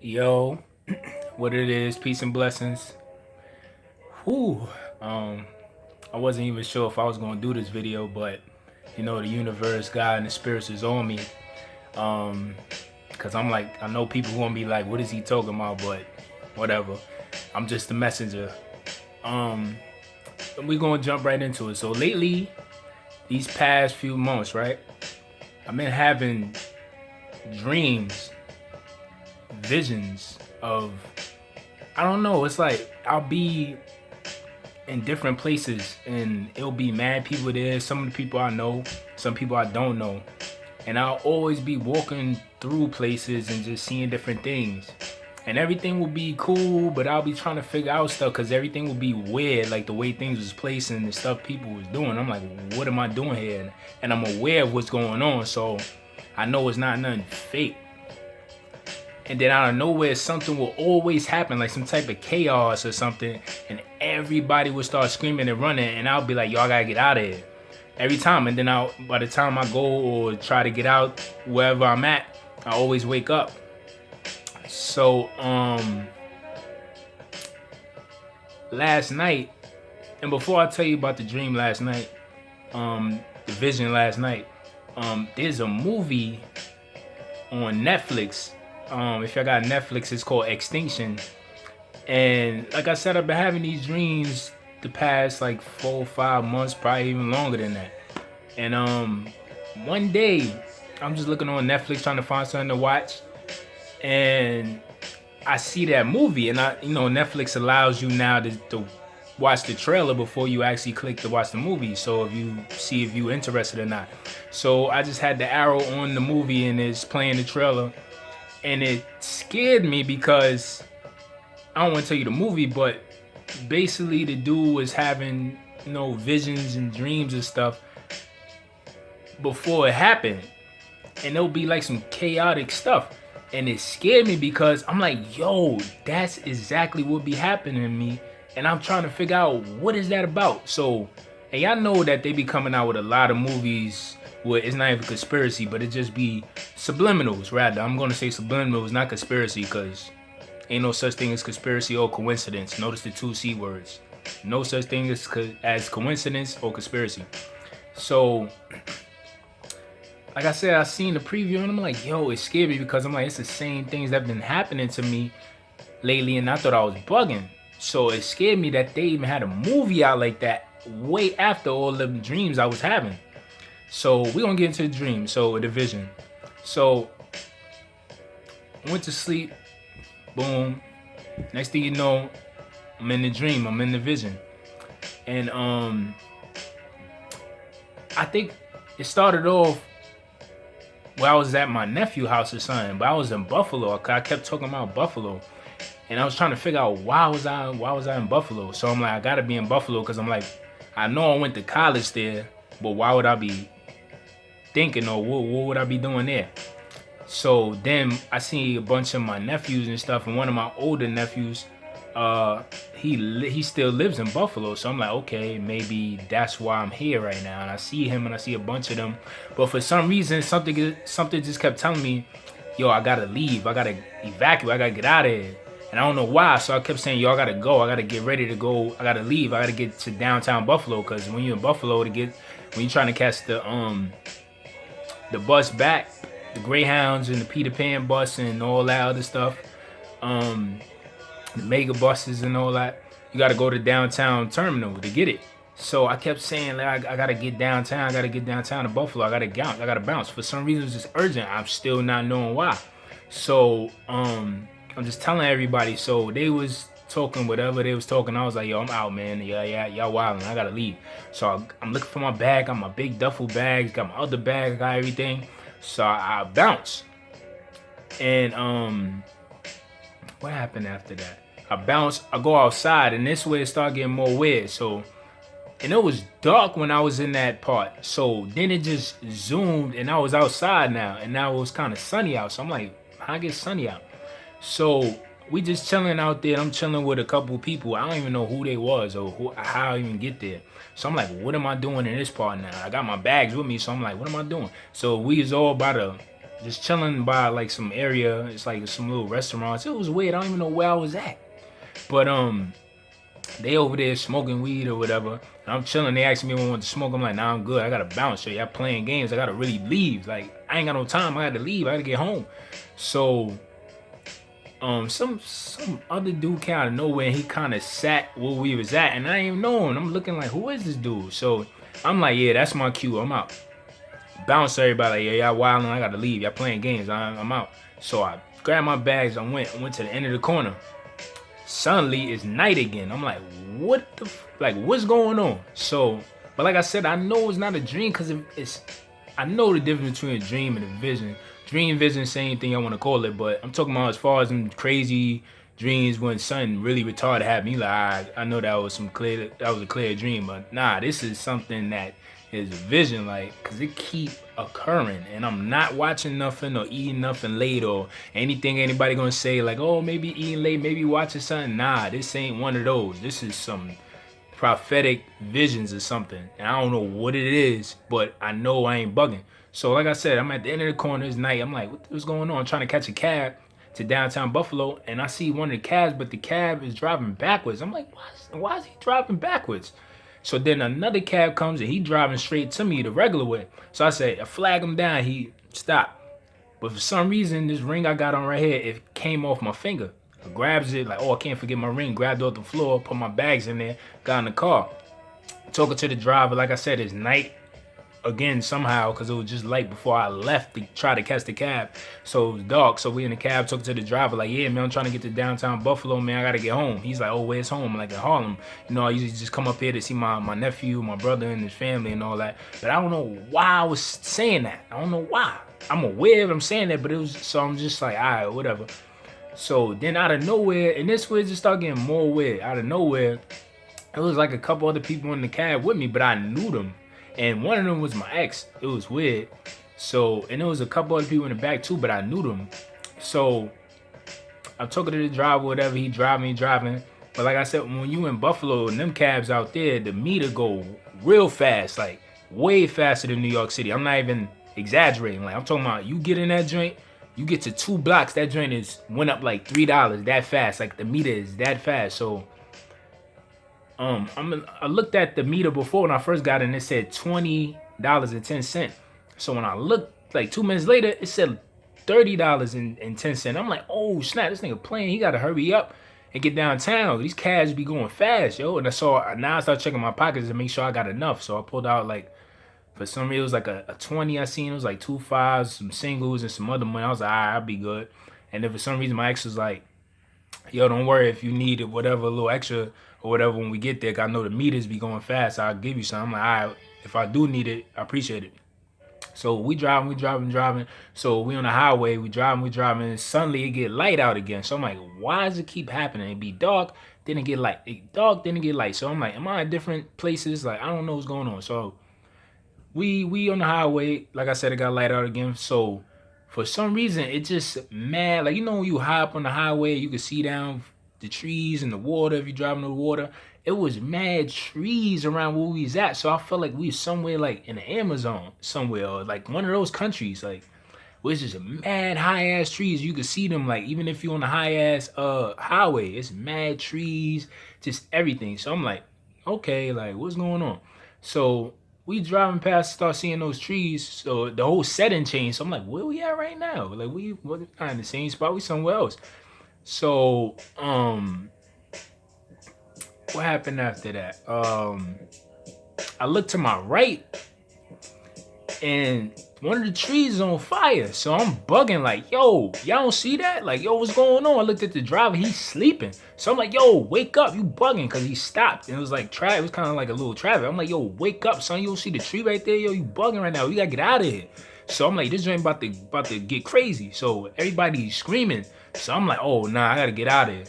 Yo, what it is, peace and blessings. Whew. Um, I wasn't even sure if I was gonna do this video, but the universe, God, and the spirits is on me. Um, Cause I'm like, I know people gonna be like, what is he talking about? But whatever. I'm just the messenger. Um, we gonna jump right into it. So lately, these past few months, right? I've been having dreams, visions of I don't know. It's like I'll be in different places and it'll be mad people there. Some of the people I know, some people I don't know. And I'll always be walking through places and just seeing different things. And everything will be cool, but I'll be trying to figure out stuff because everything will be weird, like the way things was placed and the stuff people was doing. I'm like, what am I doing here? And I'm aware of what's going on, so I know it's not nothing fake. And then out of nowhere, something will always happen, like some type of chaos or something, and everybody will start screaming and running, and I'll be like, y'all gotta get out of here. Every time, and then by the time I go or try to get out wherever I'm at, I always wake up. So, last night, and before I tell you about the dream last night, the vision last night, there's a movie on Netflix. If y'all got Netflix, it's called Extinction. And like I said, I've been having these dreams the past like 4 or 5 months, probably even longer than that. And one day, I'm just looking on Netflix trying to find something to watch, and I see that movie. And Netflix allows you now to watch the trailer before you actually click to watch the movie. So if you see if you're interested or not. So I just had the arrow on the movie and it's playing the trailer. And it scared me because I don't want to tell you the movie, but basically the dude was having visions and dreams and stuff before it happened, and it'll be like some chaotic stuff, and it scared me because I'm like, yo, that's exactly what be happening to me, and I'm trying to figure out what is that about. So, and y'all know that they be coming out with a lot of movies where it's not even conspiracy, but it just be subliminals. Rather, I'm gonna say subliminals, not conspiracy, because ain't no such thing as conspiracy or coincidence. Notice the two C words. No such thing as coincidence or conspiracy. So, like I said, I seen the preview and I'm like, yo, it scared me because I'm like, it's the same things that have been happening to me lately, and I thought I was bugging. So it scared me that they even had a movie out like that way after all the dreams I was having. So we're gonna get into the dream, so the vision. So I went to sleep, boom. Next thing you know, I'm in the dream, I'm in the vision. And I think it started off where I was at my nephew's house or something, but I was in Buffalo. I kept talking about Buffalo. And I was trying to figure out why was I in Buffalo. So I'm like, I gotta be in Buffalo because I'm like, I know I went to college there, but why would I be thinking, or what would I be doing there? So then I see a bunch of my nephews and stuff, and one of my older nephews, he still lives in Buffalo. So I'm like, okay, maybe that's why I'm here right now. And I see him, and I see a bunch of them, but for some reason, something just kept telling me, yo, I gotta leave, I gotta evacuate, I gotta get out of here. And I don't know why, so I kept saying, yo, I gotta go, I gotta get ready to go, I gotta leave, I gotta get to downtown Buffalo, because when you're in Buffalo, when you're trying to catch the bus back, the Greyhounds and the Peter Pan bus and all that other stuff, the mega buses and all that, you gotta go to downtown terminal to get it. So I kept saying, like, I gotta get downtown, I gotta get downtown to Buffalo, I gotta bounce. For some reason, it's just urgent. I'm still not knowing why. So I'm just telling everybody. So they was talking whatever they was talking. I was like, yo, I'm out, man. Yeah, y'all wildin'. I gotta leave. So I'm looking for my bag. Got my big duffel bag. Got my other bag. Got everything. So I bounce. And what happened after that? I bounce. I go outside, and this way it started getting more weird. So, and it was dark when I was in that part. So then it just zoomed, and I was outside now, and now it was kind of sunny out. So I'm like, how I get sunny out? So we just chilling out there. I'm chilling with a couple people. I don't even know who they was or how I even get there. So I'm like, what am I doing in this part now? I got my bags with me, so I'm like, what am I doing? So we is all by just chilling by like some area. It's like some little restaurants. It was weird. I don't even know where I was at. But they over there smoking weed or whatever. And I'm chilling. They asked me if I want to smoke. I'm like, nah, I'm good. I gotta bounce. So y'all playing games. I gotta really leave. Like, I ain't got no time. I gotta leave. I gotta get home. So some other dude came out of nowhere and he kind of sat where we was at, and I ain't even know him. I'm looking like, who is this dude? So I'm like, yeah, that's my cue. I'm out. Bounce everybody, like, yeah, y'all wilding. I gotta leave. Y'all playing games. I'm out. So I grabbed my bags. I went to the end of the corner. Suddenly it's night again. I'm like, what the like, what's going on? So, but like I said, I know it's not a dream because it's. I know the difference between a dream and a vision. Dream, vision, same thing I want to call it, but I'm talking about as far as them crazy dreams when something really retarded happened. You like, I know that was a clear dream, but nah, this is something that is a vision, like, cause it keep occurring, and I'm not watching nothing or eating nothing late or anything anybody gonna say like, oh, maybe eating late, maybe watching something. Nah, this ain't one of those. This is some prophetic visions or something, and I don't know what it is, but I know I ain't bugging. So like I said, I'm at the end of the corner. It's night. I'm like, what's going on? I'm trying to catch a cab to downtown Buffalo, and I see one of the cabs, but the cab is driving backwards. I'm like, why is he driving backwards? So then another cab comes and he driving straight to me the regular way. So I flag him down. He stopped, but for some reason this ring I got on right here, it came off my finger. I grabs it like, oh, I can't forget my ring. Grabbed it off the floor, put my bags in there, got in the car. Talking to the driver, like I said, it's night again somehow because it was just light before I left to try to catch the cab. So it was dark. So we in the cab talking to the driver like, yeah, man, I'm trying to get to downtown Buffalo, man. I got to get home. He's like, oh, where's home? I'm like, in Harlem. You know, I usually just come up here to see my nephew, my brother and his family and all that. But I don't know why I was saying that. I don't know why. I'm aware I'm saying that, but it was, so I'm just like, all right, whatever. So then out of nowhere, and this way just started getting more weird. Out of nowhere, it was like a couple other people in the cab with me, but I knew them. And one of them was my ex. It was weird. So, and there was a couple other people in the back too, but I knew them. So I'm talking to the driver, whatever, he driving. But like I said, when you in Buffalo and them cabs out there, the meter go real fast, like way faster than New York City. I'm not even exaggerating. Like I'm talking about, you get in that joint, you get to 2 blocks, that joint went up like $3 that fast. Like the meter is that fast. So I looked at the meter before when I first got in, it said $20.10. So when I looked like 2 minutes later, it said $30.10. I'm like, oh snap, this nigga playing. He gotta hurry up and get downtown. These cabs be going fast, yo. And now I started checking my pockets to make sure I got enough. So I pulled out like, for some reason it was like a 20 I seen. It was like 2 5s, some singles and some other money. I was like, all right, I'll be good. And then for some reason my ex was like, yo, don't worry if you need whatever, a little extra or whatever when we get there. I know the meters be going fast. I'll give you some. I'm like, all right, if I do need it, I appreciate it. So we driving. So we on the highway, we driving. And suddenly it get light out again. So I'm like, why does it keep happening? It be dark, then it get light. Dark, then it get light. So I'm like, am I in different places? Like, I don't know what's going on. So we on the highway. Like I said, it got light out again. So for some reason, it just mad. Like, you know when you hop on the highway, you can see down the trees and the water if you're driving on the water. It was mad trees around where we was at. So I felt like we was somewhere like in the Amazon somewhere, or like one of those countries, like where it's just mad high ass trees. You could see them, like even if you're on the high ass highway, it's mad trees, just everything. So I'm like, okay, like what's going on? So we driving past, start seeing those trees. So the whole setting changed. So I'm like, where we at right now? Like we're not in the same spot, we somewhere else. So what happened after that? I looked to my right and one of the trees is on fire. So I'm bugging like, yo, y'all don't see that? Like, yo, what's going on? I looked at the driver, he's sleeping. So I'm like, yo, wake up, you bugging, because he stopped. And it was like, it was kind of like a little traffic. I'm like, yo, wake up, son, you don't see the tree right there? Yo, you bugging right now, we gotta get out of here. So I'm like, this joint about to get crazy. So everybody's screaming. So I'm like, oh, nah, I gotta get out of here.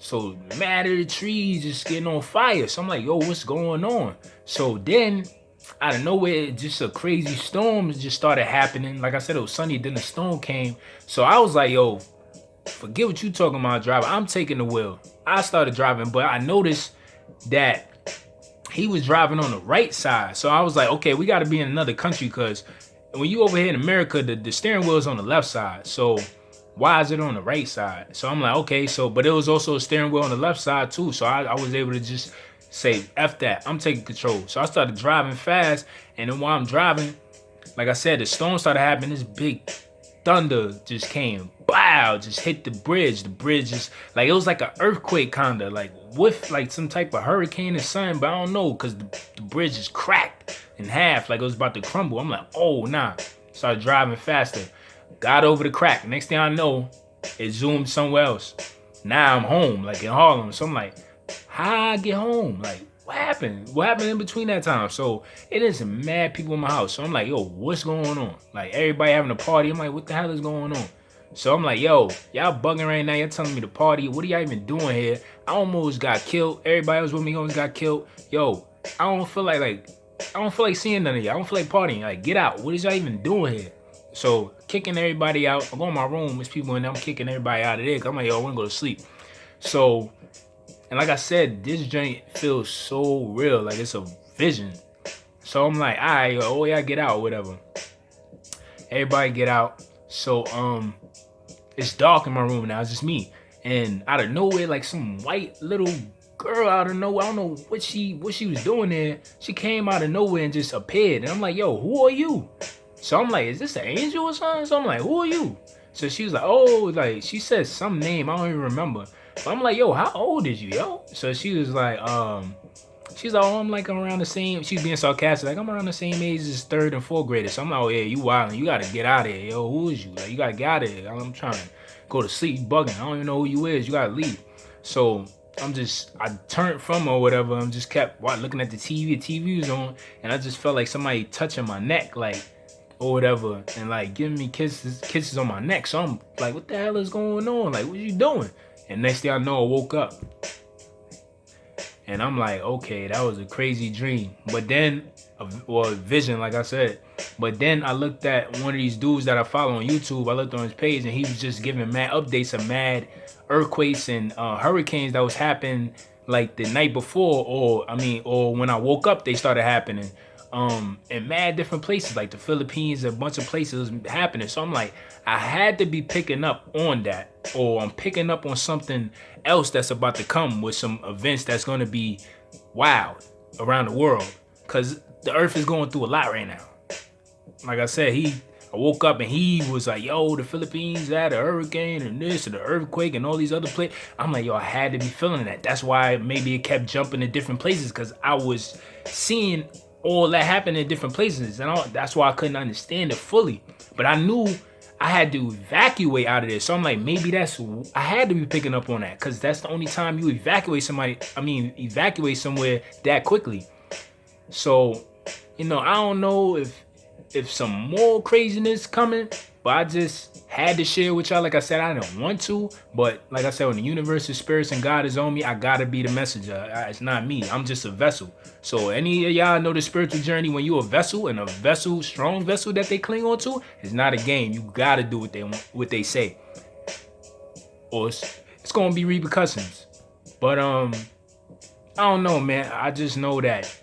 So mad at the trees just getting on fire. So I'm like, yo, what's going on? So then out of nowhere, just a crazy storm just started happening. Like I said, it was sunny, then the storm came. So I was like, yo, forget what you talking about, driver. I'm taking the wheel. I started driving, but I noticed that he was driving on the right side. So I was like, okay, we got to be in another country because when you over here in America, the steering wheel is on the left side. So why is it on the right side? So I'm like, okay, so, but it was also a steering wheel on the left side too. So I was able to just say, F that, I'm taking control. So I started driving fast. And then while I'm driving, like I said, the storm started happening. This big thunder just came, wow, just hit the bridge. The bridge just, like, it was like an earthquake kind of, like with like some type of hurricane or something, but I don't know, because the bridge just cracked in half, like it was about to crumble. I'm like, oh, nah. Started driving faster. Got over the crack. Next thing I know, it zoomed somewhere else. Now I'm home, like in Harlem. So I'm like, how I get home? Like, what happened? What happened in between that time? So it is mad people in my house. So I'm like, yo, what's going on? Like, everybody having a party. I'm like, what the hell is going on? So I'm like, yo, y'all bugging right now. Y'all telling me to party. What are y'all even doing here? I almost got killed. Everybody else with me almost got killed. Yo, I don't feel like seeing none of y'all. I don't feel like partying. Like, get out. What is y'all even doing here? So kicking everybody out. I go in my room. There's people in there. I'm kicking everybody out of there. I'm like, yo, I want to go to sleep. So, and like I said, this joint feels so real. Like, it's a vision. So I'm like, all right, yo, oh yeah, get out, whatever. Everybody get out. So it's dark in my room now. It's just me. And out of nowhere, like some white little girl out of nowhere, I don't know what she was doing there. She came out of nowhere and just appeared. And I'm like, yo, who are you? So I'm like, is this an angel or something? So I'm like, who are you? So she was like, oh, like, she said some name, I don't even remember. But I'm like, yo, how old is you, yo? So she was like, she's like, oh, I'm like around the same, she's being sarcastic, like, I'm around the same age as 3rd and 4th graders. So I'm like, oh yeah, you wildin', you gotta get out of here, yo, who is you? Like, you gotta get out of here. I'm trying to go to sleep, you bugging, I don't even know who you is, you gotta leave. So I turned from her or whatever, and just kept looking at the TV was on, and I just felt like somebody touching my neck, like, or whatever, and like giving me kisses on my neck. So I'm like, what the hell is going on? Like, what you doing? And next thing I know, I woke up. And I'm like, okay, that was a crazy dream. But then, well, vision, like I said. But then I looked at one of these dudes that I follow on YouTube. I looked on his page, and he was just giving mad updates of mad earthquakes and hurricanes that was happening like the night before, or when I woke up, they started happening. In mad different places, like the Philippines, a bunch of places was happening. So I'm like, I had to be picking up on that, or I'm picking up on something else that's about to come with some events that's going to be wild around the world, because the earth is going through a lot right now. Like I said, I woke up and he was like, yo, the Philippines had a hurricane and this and the earthquake and all these other places. I'm like, yo, I had to be feeling that. That's why maybe it kept jumping to different places, because I was seeing all that happened in different places, and that's why I couldn't understand it fully. But I knew I had to evacuate out of there. So I'm like, maybe I had to be picking up on that, because that's the only time you evacuate somewhere that quickly. So, I don't know if some more craziness coming, but I just had to share with y'all. Like I said, I didn't want to, but like I said, when the universe, spirits, and God is on me, I gotta be the messenger. It's not me. I'm just a vessel. So any of y'all know the spiritual journey, when you a vessel, and a vessel, strong vessel that they cling on to, it's not a game. You gotta do what they say, or it's gonna be repercussions. But I don't know, man. I just know that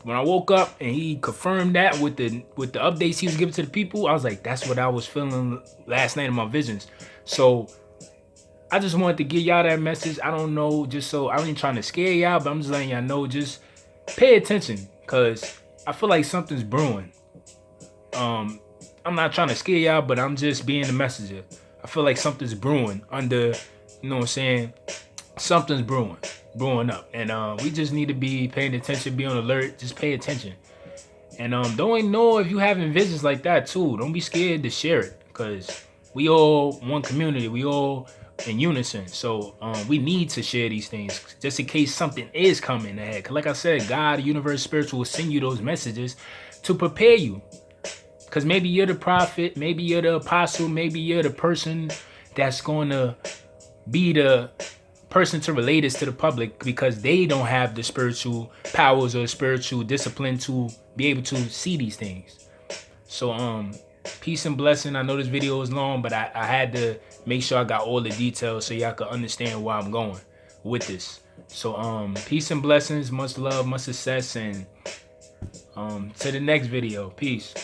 when I woke up and he confirmed that with the updates he was giving to the people, I was like, that's what I was feeling last night in my visions. So I just wanted to give y'all that message. I don't know, just so I ain't trying to scare y'all, but I'm just letting y'all know, just pay attention, because I feel like something's brewing. I'm not trying to scare y'all, but I'm just being the messenger. I feel like something's brewing under, you know what I'm saying? Something's brewing up, and we just need to be paying attention, be on alert, just pay attention. And don't know if you having visions like that too. Don't be scared to share it, because we all one community, we all in unison. So we need to share these things just in case something is coming ahead. 'Cause like I said, God, the universe, spiritual will send you those messages to prepare you. Because maybe you're the prophet, maybe you're the apostle, maybe you're the person that's going to be the person to relate this to the public, because they don't have the spiritual powers or spiritual discipline to be able to see these things. So peace and blessing. I know this video is long, but I had to make sure I got all the details so y'all could understand where I'm going with this. So peace and blessings, much love, much success, and To the next video. Peace.